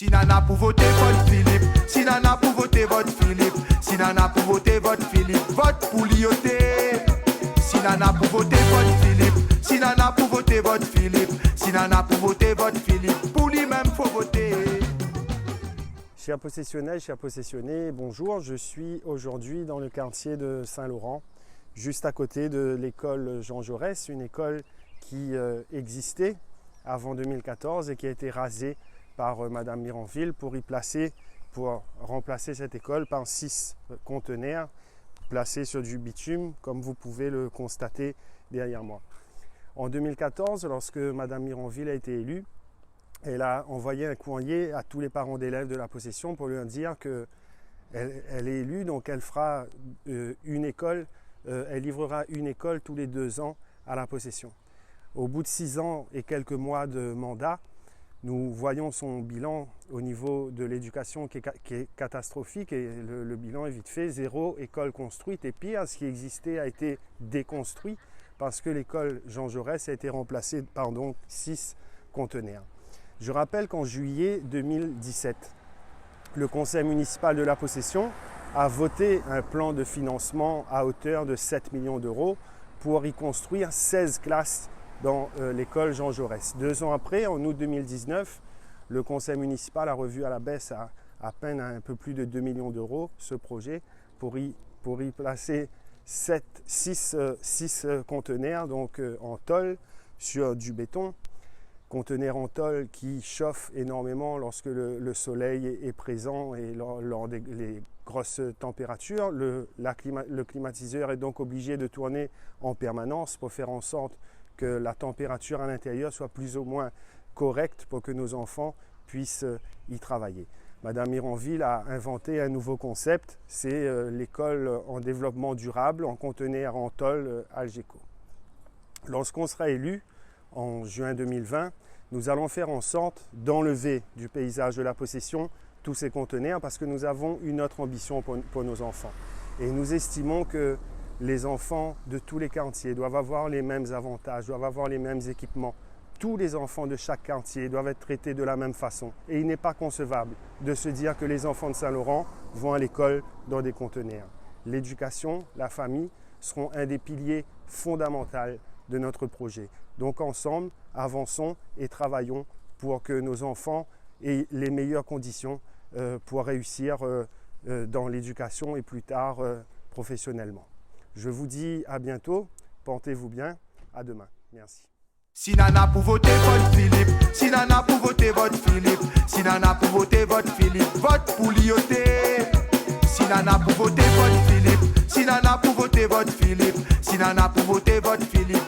Si Nana pour voter vote Philippe, si Nana pour voter vote Philippe, si Nana pour voter vote Philippe, vote pour l'IOT. Si Nana pour voter vote Philippe, si Nana pour voter vote Philippe, si Nana pour voter vote Philippe, pour lui-même faut voter. Chers possessionnels, chers possessionnés, bonjour. Je suis aujourd'hui dans le quartier de Saint-Laurent, juste à côté de l'école Jean Jaurès, une école qui existait avant 2014 et qui a été rasée par Madame Mironville pour remplacer cette école par 6 conteneurs placés sur du bitume, comme vous pouvez le constater derrière moi. En 2014, lorsque Madame Mironville a été élue, elle a envoyé un courrier à tous les parents d'élèves de la possession pour leur dire qu'elle est élue, donc elle fera une école, elle livrera une école tous les 2 ans à la possession. Au bout de 6 ans et quelques mois de mandat, nous voyons son bilan au niveau de l'éducation qui est catastrophique et le bilan est vite fait. 0 école construite et pire, ce qui existait a été déconstruit parce que l'école Jean Jaurès a été remplacée par donc 6 conteneurs. Je rappelle qu'en juillet 2017, le conseil municipal de la possession a voté un plan de financement à hauteur de 7 millions d'euros pour y construire 16 classes dans l'école Jean Jaurès. 2 ans après, en août 2019, le conseil municipal a revu à la baisse à peine un peu plus de 2 millions d'euros ce projet pour y placer 6 conteneurs donc, en tôle sur du béton. Conteneurs en tôle qui chauffent énormément lorsque le soleil est présent et lors des grosses températures. Le climatiseur est donc obligé de tourner en permanence pour faire en sorte que la température à l'intérieur soit plus ou moins correcte pour que nos enfants puissent y travailler. Madame Mironville a inventé un nouveau concept, c'est l'école en développement durable en conteneurs en tôle Algeco. Lorsqu'on sera élu en juin 2020, nous allons faire en sorte d'enlever du paysage de la possession tous ces conteneurs parce que nous avons une autre ambition pour nos enfants. Et nous estimons que les enfants de tous les quartiers doivent avoir les mêmes avantages, doivent avoir les mêmes équipements. Tous les enfants de chaque quartier doivent être traités de la même façon. Et il n'est pas concevable de se dire que les enfants de Saint-Laurent vont à l'école dans des conteneurs. L'éducation, la famille seront un des piliers fondamentaux de notre projet. Donc ensemble, avançons et travaillons pour que nos enfants aient les meilleures conditions pour réussir dans l'éducation et plus tard professionnellement. Je vous dis à bientôt, portez-vous bien, à demain. Merci. Si Nana pour voter vote Philippe, si Nana pour voter vote Philippe, si Nana pour voter vote Philippe, vote pour l'IOT. Si Nana pour voter vote Philippe, si Nana pour voter vote Philippe, si Nana pour voter vote Philippe.